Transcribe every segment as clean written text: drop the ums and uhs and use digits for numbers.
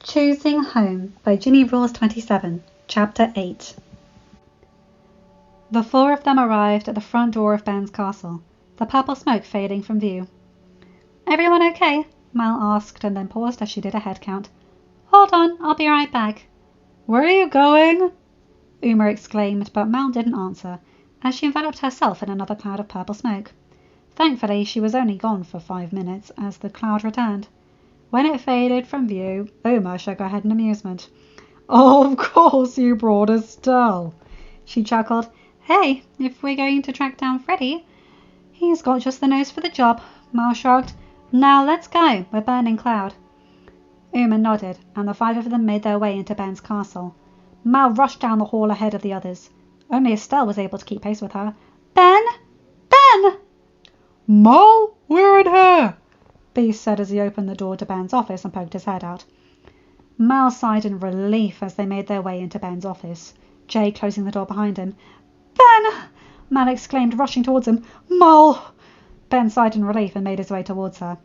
Choosing Home by ginnyrules27, Chapter 8. The four of them arrived at the front door of Ben's castle, the purple smoke fading from view. "Everyone okay?" Mal asked, and then paused as she did a head count. "Hold on, I'll be right back." "Where are you going?" Uma exclaimed, but Mal didn't answer, as she enveloped herself in another cloud of purple smoke. Thankfully, she was only gone for 5 minutes, as the cloud returned. When it faded from view, Uma shook her head in amusement. "Of course you brought Estelle," she chuckled. "Hey, if we're going to track down Freddy, he's got just the nose for the job." Mal shrugged. "Now let's go, we're burning cloud." Uma nodded, and the 5 of them made their way into Ben's castle. Mal rushed down the hall ahead of the others. Only Estelle was able to keep pace with her. "Ben! Ben!" "Mal, we're in here!" Beast said as he opened the door to Ben's office and poked his head out. Mal sighed in relief as they made their way into Ben's office, Jay closing the door behind him. "Ben!" Mal exclaimed, rushing towards him. "Mal!" Ben sighed in relief and made his way towards her.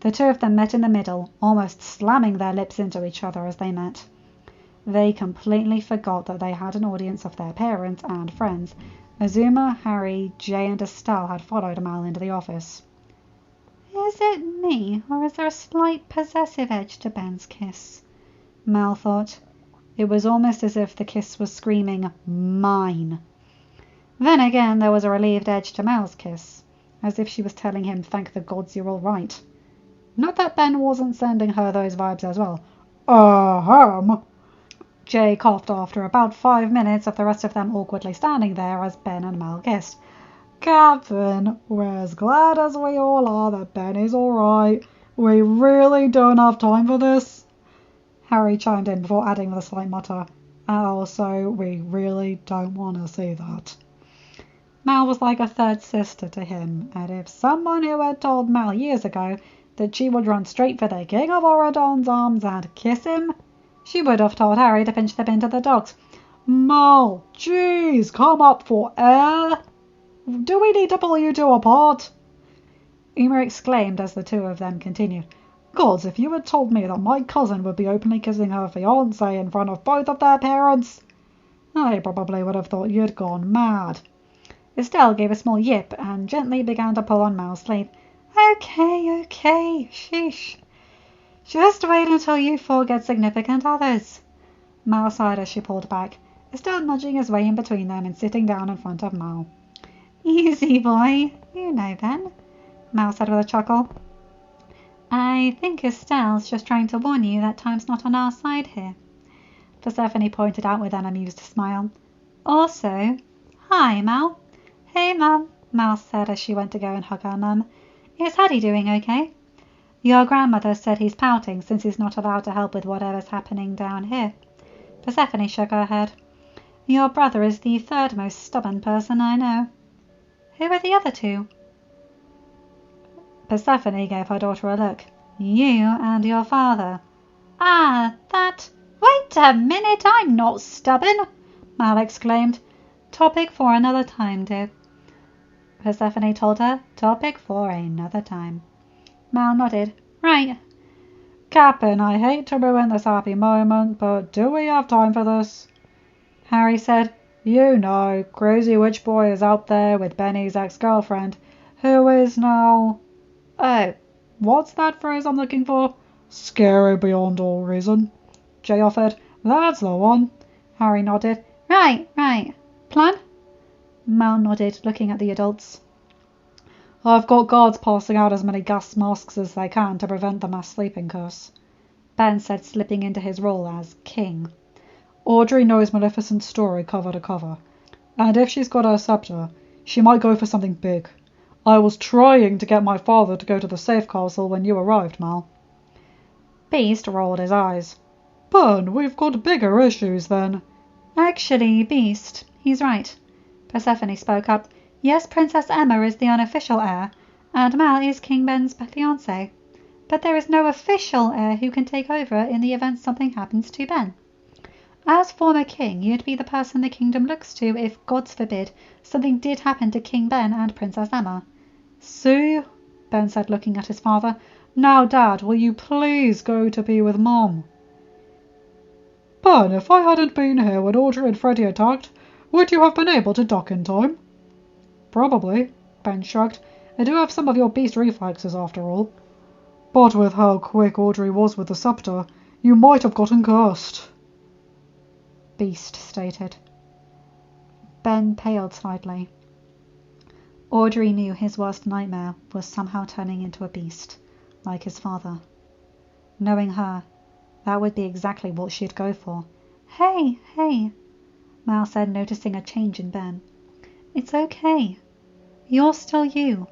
The two of them met in the middle, almost slamming their lips into each other as they met. They completely forgot that they had an audience of their parents and friends. Azuma, Harry, Jay and Estelle had followed Mal into the office. "Is it me, or is there a slight possessive edge to Ben's kiss?" Mal thought. It was almost as if the kiss was screaming, "Mine." Then again, there was a relieved edge to Mal's kiss, as if she was telling him, "Thank the gods you're all right." Not that Ben wasn't sending her those vibes as well. Jay coughed after about 5 minutes of the rest of them awkwardly standing there as Ben and Mal kissed. "Captain, we're as glad as we all are that Ben is all right. We really don't have time for this," Harry chimed in before adding with a slight mutter. "Also, we really don't want to see that." Mal was like a third sister to him, and if someone who had told Mal years ago that she would run straight for the King of Oradon's arms and kiss him, she would have told Harry to pinch them into the dogs. "Mal, jeez, come up for air. Do we need to pull you two apart?" Uma exclaimed as the two of them continued. "Gods, if you had told me that my cousin would be openly kissing her fiancé in front of both of their parents, I probably would have thought you'd gone mad." Estelle gave a small yip and gently began to pull on Mal's sleeve. Okay, sheesh. Just wait until you four get significant others." Mal sighed as she pulled back, Estelle nudging his way in between them and sitting down in front of Mal. "Easy, boy. You know Ben," Mal said with a chuckle. "I think Estelle's just trying to warn you that time's not on our side here," Persephone pointed out with an amused smile. "Also, hi, Mal." "Hey, Mum," Mal said as she went to go and hug her mum. "Is Haddie doing okay?" "Your grandmother said he's pouting since he's not allowed to help with whatever's happening down here." Persephone shook her head. "Your brother is the third most stubborn person I know." "Who are the other two?" Persephone gave her daughter a look. "You and your father." "Ah, that... Wait a minute, I'm not stubborn," Mal exclaimed. "Topic for another time, dear," Persephone told her. "Topic for another time." Mal nodded. "Right." "Captain, I hate to ruin this happy moment, but do we have time for this?" Harry said. "You know, Crazy Witch Boy is out there with Benny's ex-girlfriend, who is now... Oh, what's that phrase I'm looking for? Scary beyond all reason." Jay offered. "That's the one." Harry nodded. Right. Plan?" Mal nodded, looking at the adults. "I've got guards passing out as many gas masks as they can to prevent the mass sleeping curse," Ben said, slipping into his role as king. "Audrey knows Maleficent's story cover to cover, and if she's got her scepter, she might go for something big. I was trying to get my father to go to the safe castle when you arrived, Mal." Beast rolled his eyes. "Ben, we've got bigger issues then." "Actually, Beast, he's right." Persephone spoke up. "Yes, Princess Emma is the unofficial heir, and Mal is King Ben's fiancé. But there is no official heir who can take over in the event something happens to Ben. As former king, you'd be the person the kingdom looks to if, God forbid, something did happen to King Ben and Princess Emma." "See?" Ben said, looking at his father. "Now, Dad, will you please go to be with Mom?" Ben, if I hadn't been here when Audrey and Freddie attacked, would you have been able to duck in time? Probably, Ben shrugged. I do have some of your beast reflexes after all. But with how quick Audrey was with the scepter, you might have gotten cursed. Beast stated. Ben paled slightly. Audrey knew his worst nightmare was somehow turning into a beast, like his father. Knowing her, that would be exactly what she'd go for. Hey, Mal said, noticing a change in Ben. It's okay. You're still you,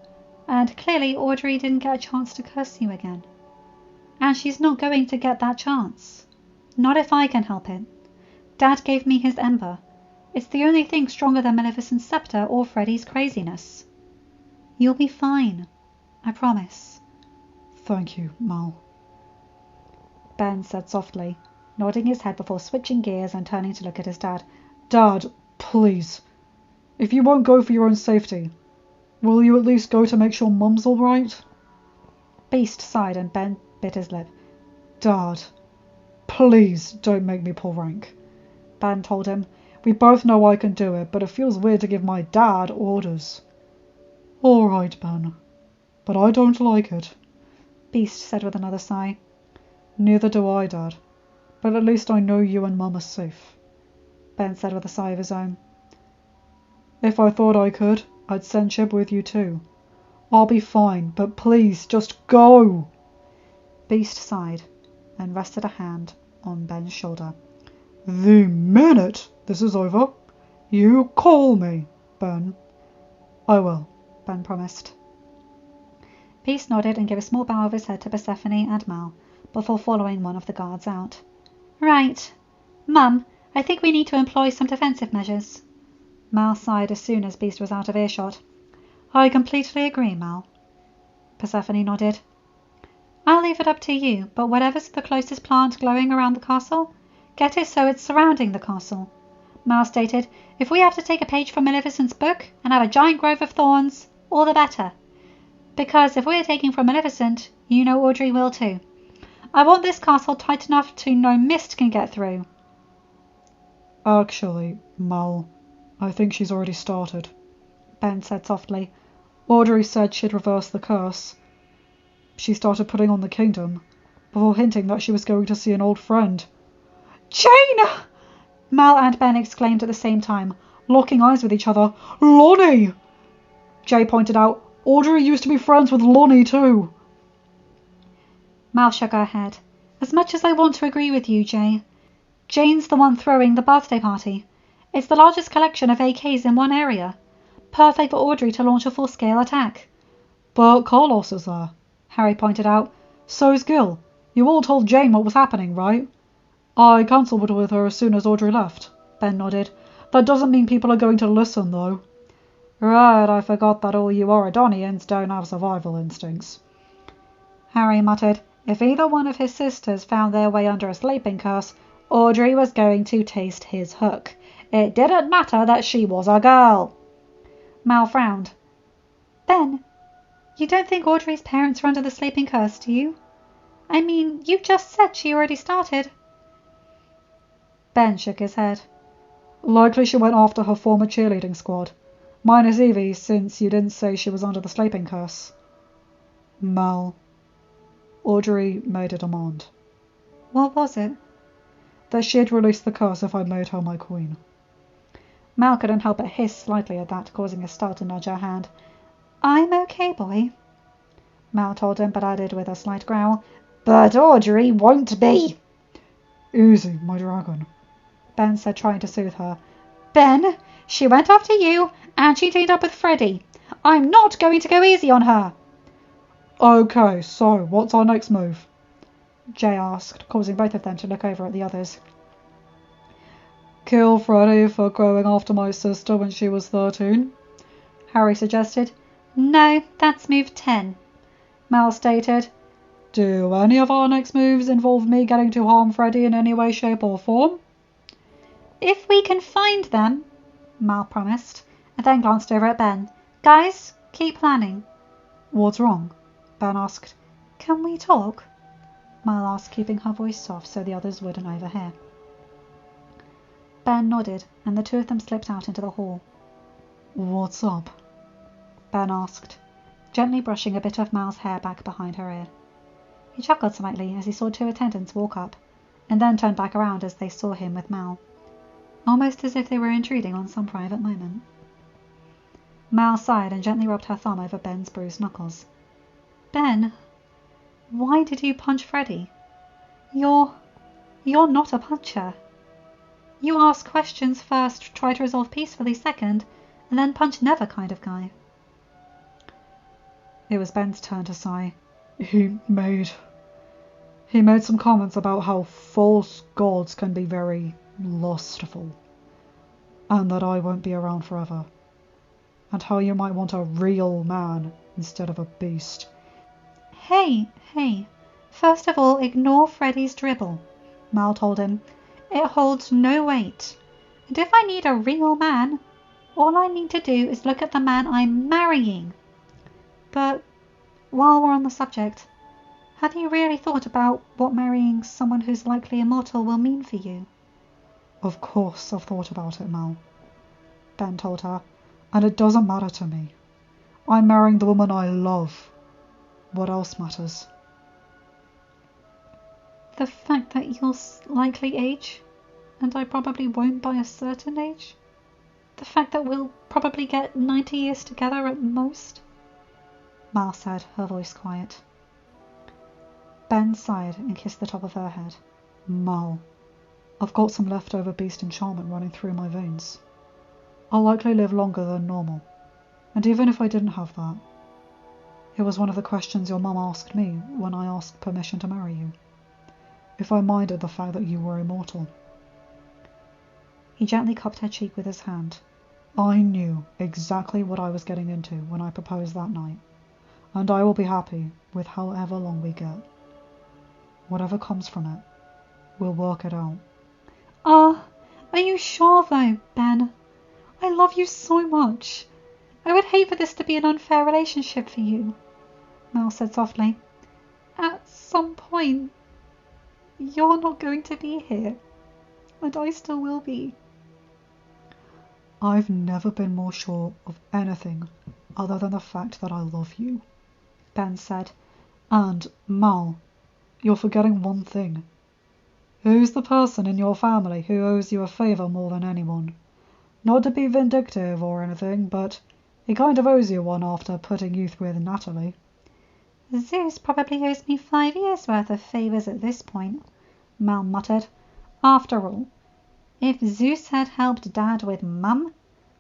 and clearly Audrey didn't get a chance to curse you again. And she's not going to get that chance. Not if I can help it. Dad gave me his ember. It's the only thing stronger than Maleficent's scepter or Freddy's craziness. You'll be fine. I promise. Thank you, Mal. Ben said softly, nodding his head before switching gears and turning to look at his dad. Dad, please. If you won't go for your own safety, will you at least go to make sure Mum's all right? Beast sighed and Ben bit his lip. Dad, please don't make me pull rank. Ben told him. We both know I can do it, but it feels weird to give my dad orders. All right, Ben, but I don't like it. Beast said with another sigh. Neither do I, Dad, but at least I know you and Mum are safe. Ben said with a sigh of his own. If I thought I could, I'd send Chip with you too. I'll be fine, but please, just go! Beast sighed and rested a hand on Ben's shoulder. The minute this is over, you call me, Ben. I will, Ben promised. Beast nodded and gave a small bow of his head to Persephone and Mal, before following one of the guards out. Right. Mum, I think we need to employ some defensive measures. Mal sighed as soon as Beast was out of earshot. I completely agree, Mal. Persephone nodded. I'll leave it up to you, but whatever's the closest plant glowing around the castle, get it so it's surrounding the castle. Mal stated, if we have to take a page from Maleficent's book and have a giant grove of thorns, all the better. Because if we're taking from Maleficent, you know Audrey will too. I want this castle tight enough to no mist can get through. Actually, Mal, I think she's already started, Ben said softly. Audrey said she'd reverse the curse. She started putting on the kingdom, before hinting that she was going to see an old friend. Jane! Mal and Ben exclaimed at the same time, locking eyes with each other. Lonnie! Jay pointed out, Audrey used to be friends with Lonnie too. Mal shook her head. As much as I want to agree with you, Jay, Jane's the one throwing the birthday party. It's the largest collection of AKs in one area. Perfect for Audrey to launch a full-scale attack. But Carlos is there, Harry pointed out. So's Gil. You all told Jane what was happening, right? I cancelled with her as soon as Audrey left, Ben nodded. That doesn't mean people are going to listen, though. Right, I forgot that all you Oridonians don't have survival instincts. Harry muttered. If either one of his sisters found their way under a sleeping curse, Audrey was going to taste his hook. It didn't matter that she was a girl. Mal frowned. Ben, you don't think Audrey's parents were under the sleeping curse, do you? I mean, you just said she already started. Ben shook his head. Likely she went after her former cheerleading squad. Minus Evie, since you didn't say she was under the sleeping curse. Mal. Audrey made a demand. What was it? That she'd release the curse if I made her my queen. Mal couldn't help but hiss slightly at that, causing Estelle to nudge her hand. I'm okay, boy, Mal told him, but added with a slight growl, but Audrey won't be. Easy, my dragon, Ben said, trying to soothe her. Ben, she went after you, and she teamed up with Freddie. I'm not going to go easy on her. Okay, so what's our next move? Jay asked, causing both of them to look over at the others. Kill Freddie for going after my sister when she was 13? Harry suggested. No, that's move 10. Mal stated. Do any of our next moves involve me getting to harm Freddie in any way, shape or form? If we can find them, Mal promised, and then glanced over at Ben. Guys, keep planning. What's wrong? Ben asked. Can we talk? Mal asked, keeping her voice soft so the others wouldn't overhear. Ben nodded, and the two of them slipped out into the hall. What's up? Ben asked, gently brushing a bit of Mal's hair back behind her ear. He chuckled slightly as he saw two attendants walk up, and then turned back around as they saw him with Mal, almost as if they were intruding on some private moment. Mal sighed and gently rubbed her thumb over Ben's bruised knuckles. Ben, why did you punch Freddie? You're not a puncher. You ask questions first, try to resolve peacefully second, and then punch never kind of guy. It was Ben's turn to sigh. He made some comments about how false gods can be very lustful, and that I won't be around forever, and how you might want a real man instead of a beast. Hey, first of all, ignore Freddie's dribble, Mal told him. It holds no weight. And if I need a real man, all I need to do is look at the man I'm marrying. But while we're on the subject, have you really thought about what marrying someone who's likely immortal will mean for you? Of course I've thought about it, Mal, Ben told her, and it doesn't matter to me. I'm marrying the woman I love. What else matters? The fact that you'll likely age, and I probably won't by a certain age? The fact that we'll probably get 90 years together at most? Mal said, her voice quiet. Ben sighed and kissed the top of her head. Mal, I've got some leftover beast enchantment running through my veins. I'll likely live longer than normal, and even if I didn't have that, it was one of the questions your mum asked me when I asked permission to marry you. If I minded the fact that you were immortal. He gently cupped her cheek with his hand. I knew exactly what I was getting into when I proposed that night, and I will be happy with however long we get. Whatever comes from it, we'll work it out. Are you sure though, Ben? I love you so much. I would hate for this to be an unfair relationship for you, Mal said softly. At some point, you're not going to be here, and I still will be. I've never been more sure of anything other than the fact that I love you, Ben said. And, Mal, you're forgetting one thing. Who's the person in your family who owes you a favour more than anyone? Not to be vindictive or anything, but he kind of owes you one after putting you with Natalie. Zeus probably owes me 5 years' worth of favours at this point, Mal muttered. After all, if Zeus had helped Dad with Mum,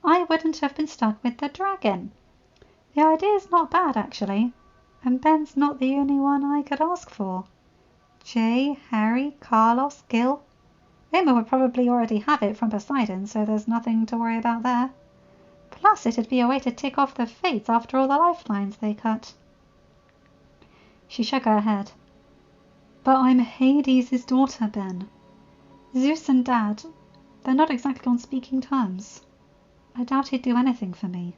I wouldn't have been stuck with the dragon. The idea's not bad, actually, and Ben's not the only one I could ask for. Jay, Harry, Carlos, Gil. Uma would probably already have it from Poseidon, so there's nothing to worry about there. Plus, it'd be a way to tick off the fates after all the lifelines they cut. She shook her head. But I'm Hades' daughter, Ben. Zeus and Dad, they're not exactly on speaking terms. I doubt he'd do anything for me.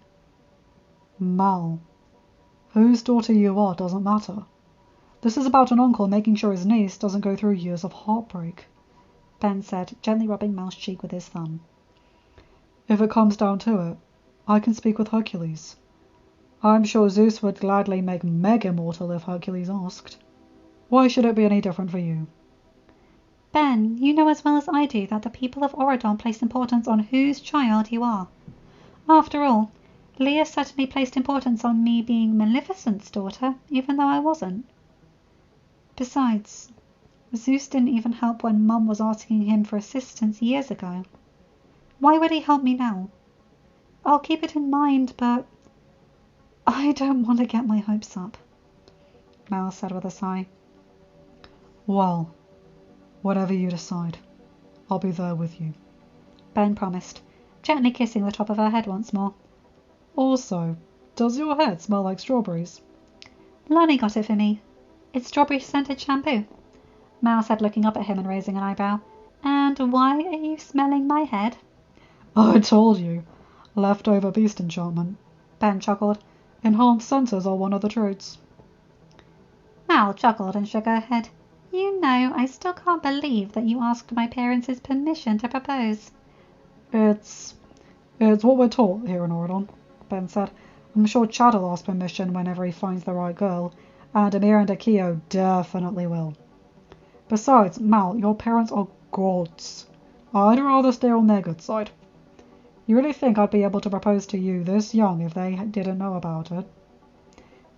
Mal, whose daughter you are doesn't matter. This is about an uncle making sure his niece doesn't go through years of heartbreak, Ben said, gently rubbing Mal's cheek with his thumb. If it comes down to it, I can speak with Hercules. I'm sure Zeus would gladly make Meg immortal if Hercules asked. Why should it be any different for you? Ben, you know as well as I do that the people of Auradon place importance on whose child you are. After all, Leah certainly placed importance on me being Maleficent's daughter, even though I wasn't. Besides, Zeus didn't even help when Mum was asking him for assistance years ago. Why would he help me now? I'll keep it in mind, but I don't want to get my hopes up, Mal said with a sigh. Well, whatever you decide, I'll be there with you, Ben promised, gently kissing the top of her head once more. Also, does your head smell like strawberries? Lonnie got it for me. It's strawberry-scented shampoo, Mal said, looking up at him and raising an eyebrow. And why are you smelling my head? I told you. Leftover beast enchantment, Ben chuckled. Enhanced senses are one of the traits. Mal chuckled and shook her head. You know, I still can't believe that you asked my parents' permission to propose. It's what we're taught here in Oridon, Ben said. I'm sure Chad will ask permission whenever he finds the right girl, and Amir and Akio definitely will. Besides, Mal, your parents are gods. I'd rather stay on their good side. You really think I'd be able to propose to you this young if they didn't know about it?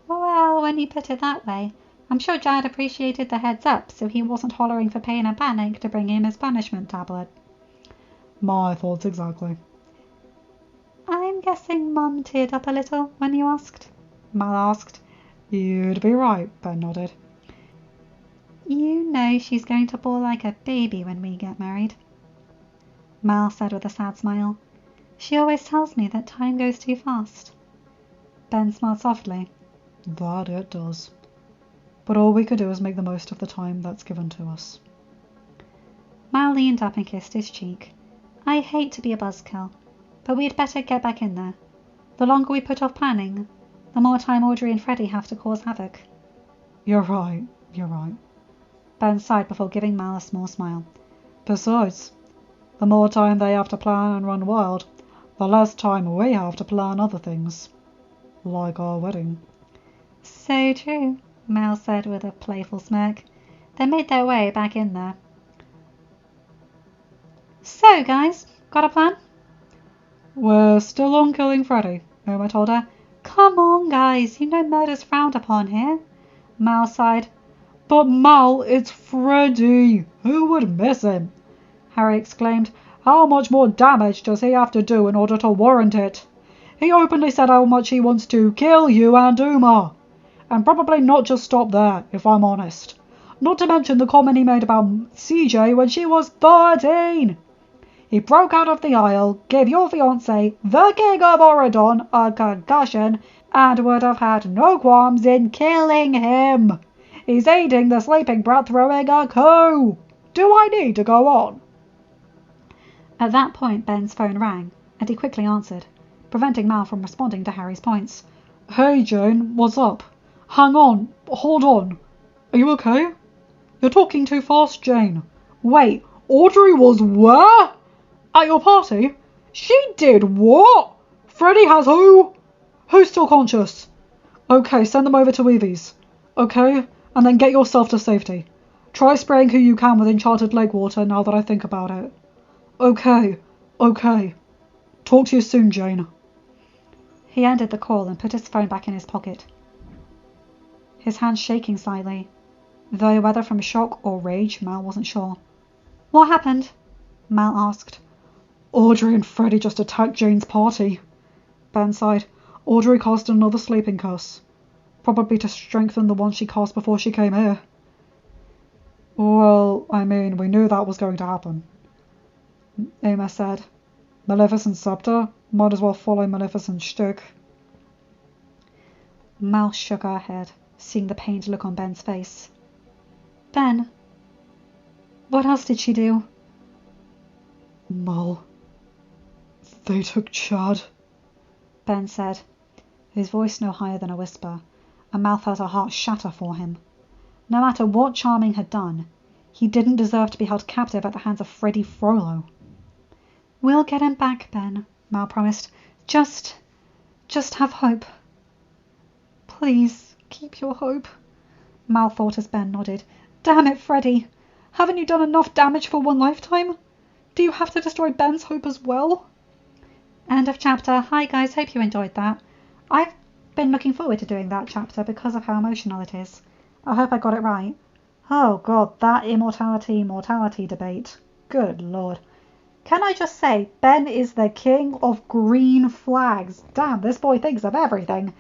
Well, when you put it that way, I'm sure Jad appreciated the heads up, so he wasn't hollering for pain and panic to bring him his punishment tablet. My thoughts exactly. I'm guessing Mum teared up a little when you asked? Mal asked. You'd be right, Ben nodded. You know she's going to bawl like a baby when we get married. Mal said with a sad smile. She always tells me that time goes too fast. Ben smiled softly. That it does. But all we could do is make the most of the time that's given to us. Mal leaned up and kissed his cheek. I hate to be a buzzkill, but we'd better get back in there. The longer we put off planning, the more time Audrey and Freddie have to cause havoc. You're right. Ben sighed before giving Mal a small smile. Besides, the more time they have to plan and run wild, the less time we have to plan other things. Like our wedding. So true, Mal said with a playful smirk. They made their way back in there. So, guys, got a plan? We're still on killing Freddie, Uma told her. Come on, guys, you know murder's frowned upon here. Mal sighed. But Mal, it's Freddie. Who would miss him? Harry exclaimed. How much more damage does he have to do in order to warrant it? He openly said how much he wants to kill you and Uma. And probably not just stop there, if I'm honest. Not to mention the comment he made about CJ when she was 13. He broke out of the aisle, gave your fiancé, the King of Oridon, a concussion, and would have had no qualms in killing him. He's aiding the sleeping brat throwing a coup. Do I need to go on? At that point, Ben's phone rang, and he quickly answered, preventing Mal from responding to Harry's points. Hey, Jane, what's up? Hang on, hold on. Are you okay? You're talking too fast, Jane. Wait, Audrey was where? At your party? She did what? Freddie has who? Who's still conscious? Okay, send them over to Evie's. Okay, and then get yourself to safety. Try spraying who you can with enchanted lake water now that I think about it. Okay. Talk to you soon, Jane. He ended the call and put his phone back in his pocket, his hands shaking slightly, though whether from shock or rage, Mal wasn't sure. What happened? Mal asked. Audrey and Freddie just attacked Jane's party. Ben sighed. Audrey cast another sleeping curse. Probably to strengthen the one she cast before she came here. Well, I mean, we knew that was going to happen. Uma said. Maleficent's scepter? Might as well follow Maleficent's shtick. Mal shook her head, seeing the pained look on Ben's face. Ben, what else did she do? Mal, they took Chad, Ben said, his voice no higher than a whisper, and Mal felt her heart shatter for him. No matter what Charming had done, he didn't deserve to be held captive at the hands of Freddie Frollo. We'll get him back, Ben, Mal promised. Just have hope. Please, keep your hope. Mal thought as Ben nodded. Damn it, Freddie. Haven't you done enough damage for one lifetime? Do you have to destroy Ben's hope as well? End of chapter. Hi guys, hope you enjoyed that. I've been looking forward to doing that chapter because of how emotional it is. I hope I got it right. Oh god, that immortality-mortality debate. Good lord. Can I just say, Ben is the king of green flags. Damn, this boy thinks of everything.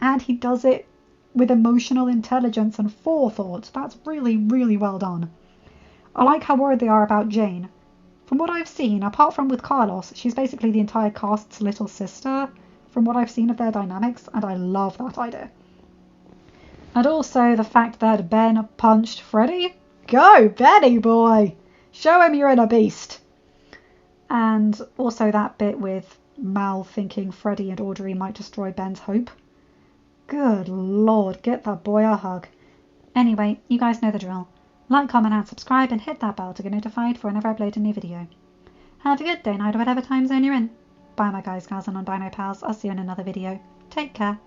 And he does it with emotional intelligence and forethought. That's really, really well done. I like how worried they are about Jane. From what I've seen, apart from with Carlos, she's basically the entire cast's little sister, from what I've seen of their dynamics, and I love that idea. And also the fact that Ben punched Freddie. Go, Benny boy! Show him you're in a beast! And also that bit with Mal thinking Freddie and Audrey might destroy Ben's hope. Good lord, get that boy a hug. Anyway, you guys know the drill. Like, comment and subscribe and hit that bell to get notified for whenever I upload a new video. Have a good day, night, or whatever time zone you're in. Bye, my guys, gals, and non-bino pals. I'll see you in another video. Take care.